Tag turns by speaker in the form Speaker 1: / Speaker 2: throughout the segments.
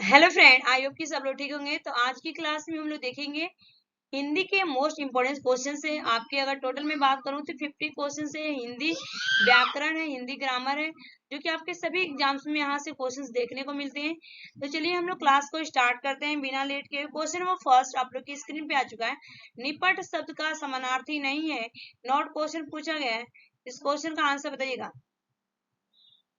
Speaker 1: Hello friend, I hope कि सब लोग ठीक होंगे। तो आज की क्लास में हम लोग देखेंगे हिंदी के मोस्ट इंपोर्टेंट क्वेश्चन है। आपके अगर टोटल में बात करूं तो 50 क्वेश्चन है। हिंदी व्याकरण है, हिंदी ग्रामर है, जो कि आपके सभी एग्जाम्स में यहाँ से क्वेश्चंस देखने को मिलते हैं। तो चलिए हम लोग क्लास को स्टार्ट करते हैं बिना लेट के। क्वेश्चन नंबर फर्स्ट आप लोग की स्क्रीन पे आ चुका है। निपट शब्द का समानार्थी नहीं है, नॉट क्वेश्चन पूछा गया है। इस क्वेश्चन का आंसर बताइएगा।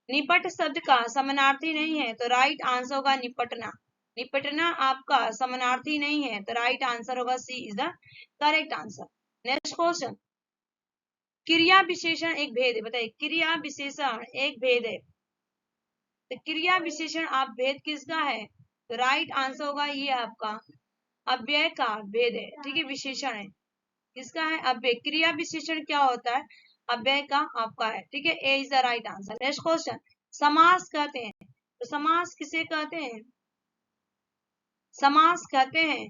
Speaker 1: निपट शब्द का समानार्थी नहीं है तो राइट आंसर होगा निपटना। निपटना आपका समानार्थी नहीं है तो राइट आंसर होगा C is the correct answer. Next question, क्रिया विशेषण एक भेद है। बताइए, क्रिया विशेषण एक भेद है, तो क्रिया विशेषण आप भेद किसका है? तो राइट आंसर होगा ये आपका अव्यय का भेद है। ठीक है, विशेषण है, किसका है? अव्यय। क्रिया विशेषण क्या होता है? अव्यय का आपका है। ठीक है, A is the right answer. Next question, समास कहते हैं, तो समास किसे कहते हैं? समास कहते हैं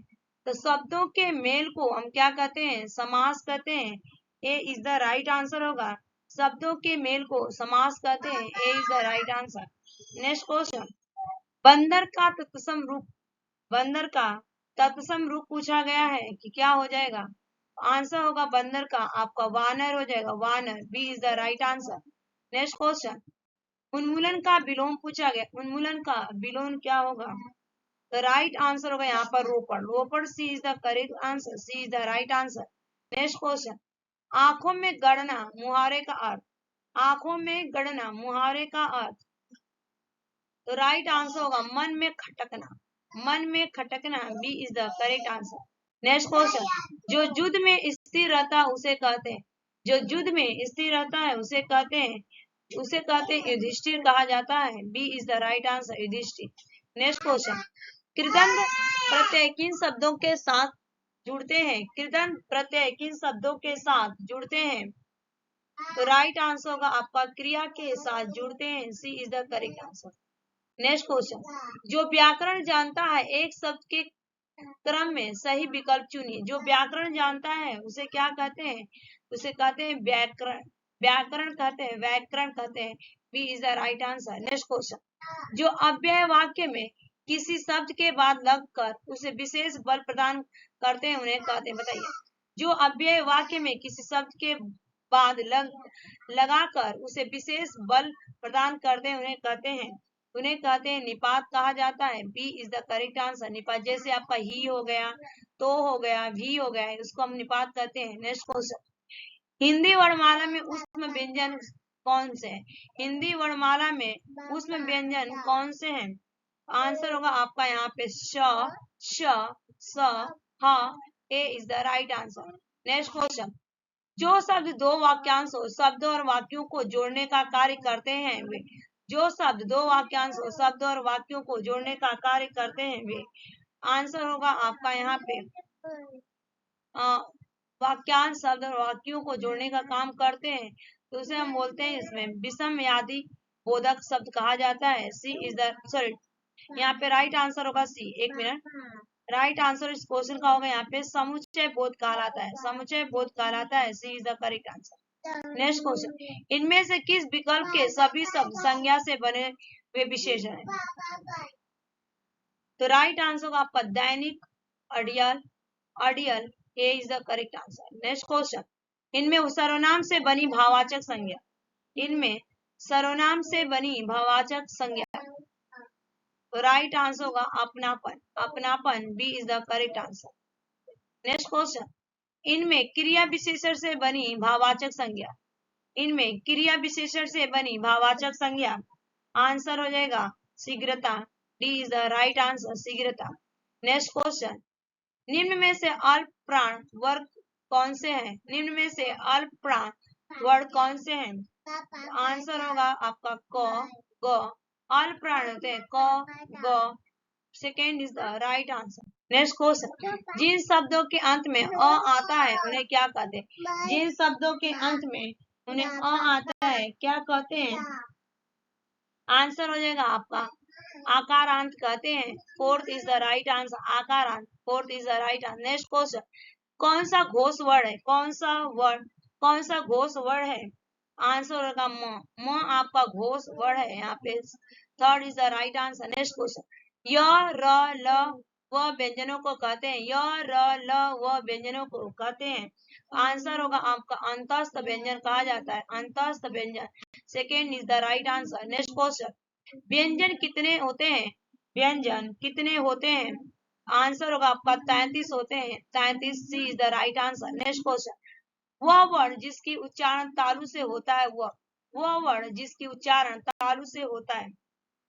Speaker 1: तो शब्दों के मेल को हम क्या कहते हैं? समास कहते हैं। A is the right answer होगा। शब्दों के मेल को समास कहते हैं। A is the right answer. Next question, बंदर का तत्सम रूप, बंदर का तत्सम रूप पूछा गया है कि क्या हो जाएगा? आंसर होगा बंदर का आपका वानर हो जाएगा, वानर। B is the right answer. Next question, उन्मूलन का विलोम पूछा गया। उन्मूलन का विलोम क्या होगा? तो राइट आंसर होगा यहाँ पर Ropar, Ropar. C is the correct answer, C is the right answer. Next question, आंखों में गणना मुहावरे का अर्थ। आंखों में गणना मुहावरे का अर्थ, तो राइट आंसर होगा मन में खटकना, मन में खटकना। B is the correct answer. Next question, जो युद्ध में स्थिर रहता है उसे कहते हैं, जो युद्ध में स्थिर रहता है उसे कहते हैं, उसे कहते हैं युधिष्ठिर कहा जाता है। B is the right answer, Yudhishthir. Next question, कृदंत प्रत्यय किन शब्दों के साथ जुड़ते हैं? कृदंत प्रत्यय किन शब्दों के साथ जुड़ते हैं? तो राइट आंसर होगा आपका क्रिया के साथ जुड़ते हैं। C is the correct answer. Next question, जो व्याकरण जानता है एक शब्द के क्रम में सही विकल्प चुनिए। जो व्याकरण जानता है उसे क्या कहते हैं? उसे कहते हैं व्याकरण, व्याकरण कहते हैं, व्याकरण कहते हैं। B is the right answer. Next question, जो अव्यय वाक्य में किसी शब्द के बाद लगकर उसे विशेष बल प्रदान करते हैं उन्हें कहते हैं। बताइए, जो अव्यय वाक्य में किसी शब्द के बाद लगाकर उसे विशेष बल प्रदान करते हैं उन्हें कहते हैं निपात कहा जाता है। B is the correct answer, निपात। जैसे आपका ही हो गया, तो हो गया, भी हो गया, उसको हम निपात कहते हैं। नेक्स्ट क्वेश्चन, हिंदी वर्णमाला में ऊष्म व्यंजन कौन से हैं? हिंदी वर्णमाला में ऊष्म व्यंजन कौन से हैं? आंसर होगा आपका यहाँ पे श, श, स, ह। A is the right answer. Next question, जो शब्द दो वाक्यांशों, शब्दों और वाक्यों को जोड़ने का कार्य करते हैं वे, जो शब्द दो वाक्यांशों, शब्दों और वाक्यों को जोड़ने का कार्य करते हैं वे, आंसर होगा आपका यहाँ पे वाक्यांश, शब्द और वाक्यों को जोड़ने का काम करते हैं तो उसे हम बोलते हैं इसमें विषमयादि बोधक शब्द कहा जाता है। सी इज द सॉरी, यहाँ पे राइट आंसर होगा सी। एक मिनट, राइट आंसर इस क्वेश्चन का होगा यहाँ पे समुच्चय बोध कहलाता है, समुच्चय बोध कहलाता है। C is the correct answer. Next question, इनमें से किस विकल्प के सभी शब्द संज्ञा से बने हुए विशेषण है? तो राइट आंसर होगा आपका दैनिक, अड़ियल, अड़ियल। A is the correct answer. Next question, इनमें सर्वनाम से बनी भाववाचक संज्ञा, इनमें सर्वनाम से बनी भाववाचक संज्ञा, तो राइट आंसर होगा अपनापन, अपनापन। B is the correct answer. Next question, इनमें क्रिया विशेषण से बनी भाववाचक संज्ञा, इनमें क्रिया विशेषण से बनी भाववाचक संज्ञा, आंसर हो जाएगा शीघ्रता। D is the right answer, शीघ्रता। नेक्स्ट क्वेश्चन, निम्न में से अल्प प्राण वर्ग कौन से हैं? निम्न में से अल्प प्राण वर्ग कौन से हैं? आंसर होगा आपका क, ग। अल्प प्राण होते हैं क, ग। Second is the right answer. Next question, जिन शब्दों के अंत में अ आता है उन्हें क्या कहते हैं? जिन शब्दों के अंत में उन्हें अ आता है क्या कहते हैं? आंसर हो जाएगा आपका आकारांत कहते हैं। Fourth is the right answer, आकारांत। Fourth is the right answer. Next question, कौन सा घोष वर्ण है? कौन सा वर्ण, कौन सा घोष वर्ण है? आंसर होगा म, म आपका घोष वर्ण है यहाँ पे। Third is the right answer. Next question, य र ल वह व्यंजनों को कहते हैं। य र ल वह व्यंजनों को कहते हैं। आंसर होगा आपका अंतस्थ व्यंजन कहा जाता है, अंतस्थ व्यंजन। Second is the right answer. Next question, व्यंजन कितने होते हैं? व्यंजन कितने होते हैं? आंसर होगा आपका 33 होते हैं, 33। C is the right answer. Next question, वह वर्ण जिसकी उच्चारण तालु से होता है, वह वर्ण जिसकी उच्चारण तालु से होता है,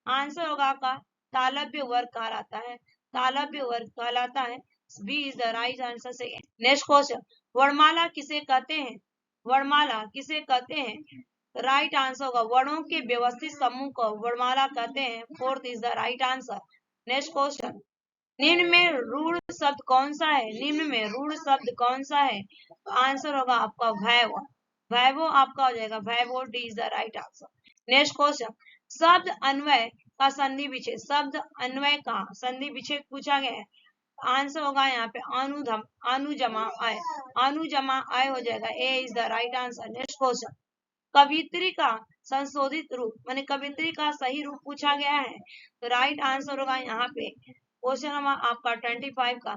Speaker 1: आंसर होगा आपका तालव्य वर्ग कहलाता है, तालव्य वर्ग कहलाता है। B is the right answer. So next question, वर्णमाला किसे कहते हैं? वर्णमाला किसे कहते हैं? राइट आंसर होगा वर्णों के व्यवस्थित समूह को वर्णमाला कहते हैं। Fourth is the right answer. Next question, निम्न में रूढ़ शब्द कौन सा है? निम्न में रूढ़ शब्द कौन सा है? तो आंसर होगा आपका भैव। भैवो आपका हो जाएगा भैवो। D is the right answer. Next question, शब्द अन्वय का संधि विच्छेद, शब्द अन्वय का संधि विच्छेद पूछा गया है। आंसर होगा यहाँ पे अनुधम अनुजमा अय, अनुजमा अय हो जाएगा। A is the right answer. Next question, कवित्री का संशोधित रूप माने कवित्री का सही रूप पूछा गया है, तो राइट आंसर होगा यहाँ पे क्वेश्चन नंबर आपका 25 का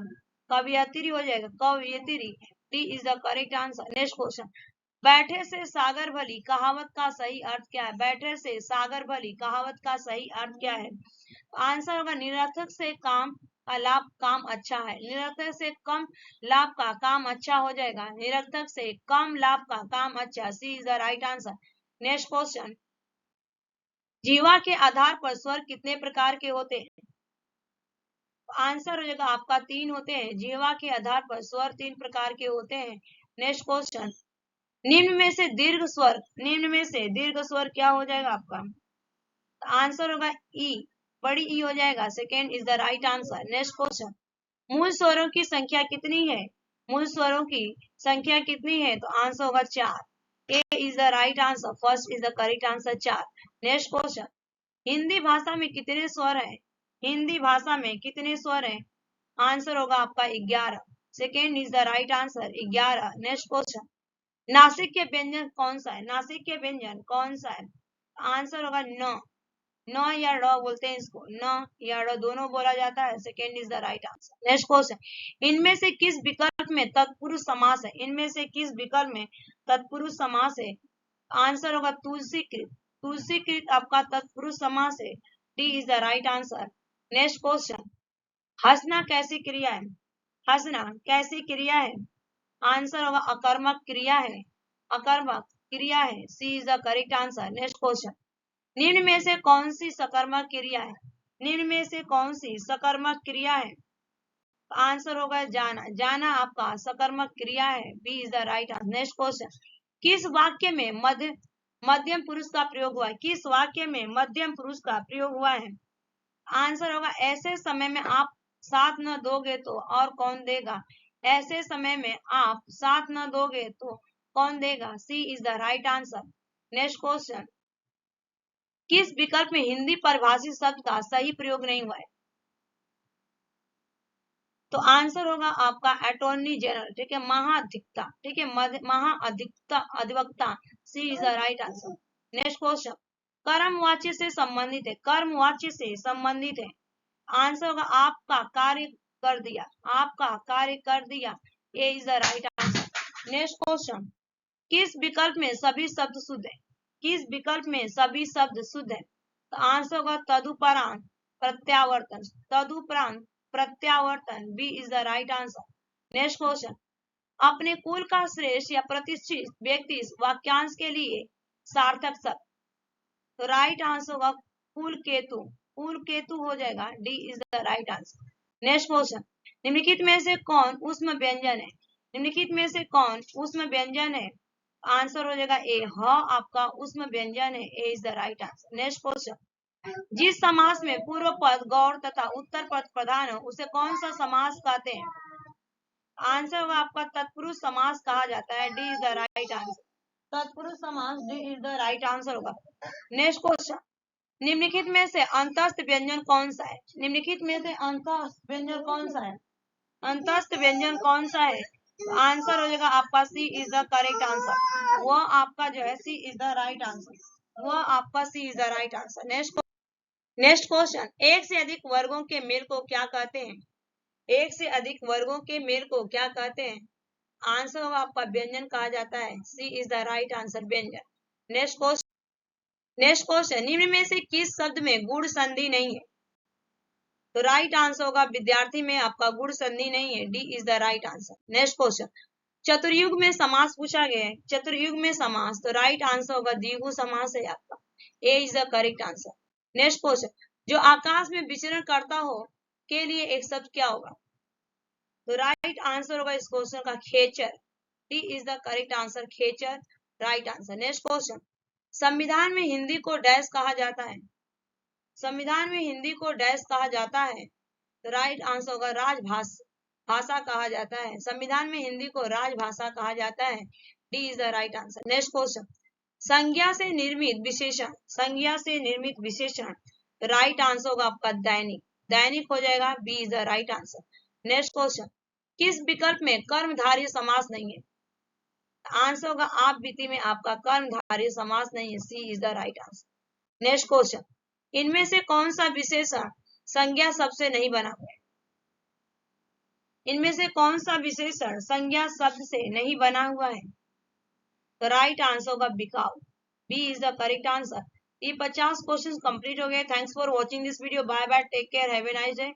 Speaker 1: कवियत्री हो जाएगा, कवियत्री। D is the correct answer. Next question, बैठे से सागर भली कहावत का सही अर्थ क्या है? बैठे से सागर भली कहावत का सही अर्थ क्या है? आंसर होगा निरर्थक से काम का लाभ काम अच्छा है, निरर्थक से कम लाभ का काम अच्छा हो जाएगा, निरर्थक से कम लाभ का काम अच्छा। C is the right answer. Next question, जीवा के आधार पर स्वर कितने प्रकार के होते हैं? आंसर हो जाएगा आपका 3 होते हैं। जीवा के आधार पर स्वर 3 प्रकार के होते हैं। नेक्स्ट क्वेश्चन, निम्न में से दीर्घ स्वर, निम्न में से दीर्घ स्वर क्या हो जाएगा आपका? आंसर होगा ई, बड़ी ई हो जाएगा। Second is the right answer. Next question, मूल स्वरों की संख्या कितनी है? मूल स्वरों की संख्या कितनी है? तो आंसर होगा 4। A is the right answer. First is the correct answer 4। Next question, Hindi भाषा में कितने स्वर हैं? हिंदी भाषा में कितने स्वर हैं? आंसर होगा आपका 11। Second is the right answer 11। Next question, Nashik के व्यंजन कौन सा है? नासिक के व्यंजन कौन सा है? आंसर होगा न, न या ड़ बोलते हैं इसको, न या ड़ दोनों बोला जाता है। Second is the right answer. Next question, इनमें से किस विकल्प में तत्पुरुष समास है? इनमें से किस विकल्प में तत्पुरुष समास है? आंसर होगा तुलसीकृत, तुलसीकृत आपका तत्पुरुष समास है। D is the right answer. Next question, हंसना कैसी क्रिया है? हंसना कैसी क्रिया है? आंसर होगा अकर्मक क्रिया है, अकर्मक क्रिया है। C is the correct answer. Next question, निम्न में से कौन सी सकर्मक क्रिया है? निम्न में से कौन सी सकर्मक क्रिया है? आंसर होगा जाना, जाना आपका सकर्मक क्रिया है। B is the right answer. Next question, किस वाक्य में मध्यम पुरुष का प्रयोग हुआ है? किस वाक्य में मध्यम पुरुष का प्रयोग हुआ है? आंसर होगा ऐसे समय में आप साथ न दोगे तो और कौन देगा? ऐसे समय में आप साथ न दोगे तो कौन देगा? C is the right answer. Next question, किस विकल्प में हिंदी परिभाषित शब्द का सही प्रयोग नहीं हुआ है? तो आंसर होगा आपका अटॉर्नी जनरल, ठीक है, महाधिवक्ता, ठीक है, महाधिवक्ता, अधिवक्ता। C is the right answer. Next question, कर्मवाच्य से संबंधित है, कर्मवाच्य से संबंधित है। आंसर होगा आपका कार्य कर दिया, आपका कार्य कर दिया। A is the right answer. Next question, किस विकल्प में सभी शब्द शुद्ध है? किस विकल्प में सभी शब्द शुद्ध है? तो आंसर होगा तदुपरांत प्रत्यावर्तन, तदुपरांत प्रत्यावर्तन। B is the right answer. Next question, अपने कुल का श्रेष्ठ या प्रतिष्ठित व्यक्ति वाक्यांश के लिए सार्थक शब्द, तो राइट आंसर होगा कुल केतु, कुल केतु हो जाएगा। D is the right answer. Next question, निम्नलिखित में से कौन ऊष्म व्यंजन है? निम्नलिखित में से कौन ऊष्म व्यंजन है? आंसर हो जाएगा ए, ह आपका ऊष्म व्यंजन है। A is the right answer. Next question, जिस समास में पूर्व पद गौड़ तथा उत्तर पद प्रधान हो उसे कौन सा समास कहते हैं? आंसर होगा आपका तत्पुरुष समास कहा जाता है। D is the right answer. तत्पुरुष समास D is the right answer होगा। नेक्स्ट क्वेश्चन, निम्नलिखित में से अंतस्थ व्यंजन कौन सा है? निम्नलिखित में से अंतस्थ व्यंजन कौन सा है? अंतस्थ व्यंजन कौन सा है? आंसर हो जाएगा आपका C is the correct answer. वह आपका जो है C is the right answer, वह आपका C is the right answer. Next next question, एक से अधिक वर्गों के मेल को क्या कहते हैं? एक से अधिक वर्गों के मेल को क्या कहते हैं? आंसर होगा आपका व्यंजन कहा जाता है। C is the right answer, व्यंजन। नेक्स्ट क्वेश्चन, निम्न में से किस शब्द में गुण संधि नहीं है? तो राइट आंसर होगा विद्यार्थी में आपका गुण संधि नहीं है। D is the right answer. Next question, चतुर्युग में समास पूछा गया है। चतुर्युग में समास, तो राइट आंसर होगा द्विगु समास है आपका। A is the correct answer. Next question, जो आकाश में विचरण करता हो के लिए एक शब्द क्या होगा? तो राइट आंसर होगा इस क्वेश्चन का खेचर। D is the correct answer, खेचर राइट आंसर। नेक्स्ट क्वेश्चन, संविधान में हिंदी को डैश कहा जाता है। संविधान में हिंदी को डैश कहा जाता है। तो राइट आंसर होगा राजभाषा कहा जाता है। संविधान में हिंदी को राजभाषा कहा जाता है। D is the right answer. Next question, संज्ञा से निर्मित विशेषण, संज्ञा से निर्मित विशेषण, राइट आंसर होगा आपका दैनिक। दैनिक हो जाएगा। B is the right answer. Next question, किस विकल्प में कर्मधारय समास नहीं है? आंसर होगा आप बीती में आपका कर्मधारय समास नहीं है। C is the right answer. Next question, इनमें से कौन सा विशेषण संज्ञा शब्द से नहीं बना हुआ है? इनमें से कौन सा विशेषण संज्ञा शब्द से नहीं बना हुआ है? तो राइट आंसर होगा बिकाऊ। B is the correct answer. ये 50 क्वेश्चन कंप्लीट हो गए। Thanks for watching this video. Bye bye, take care, have a nice day.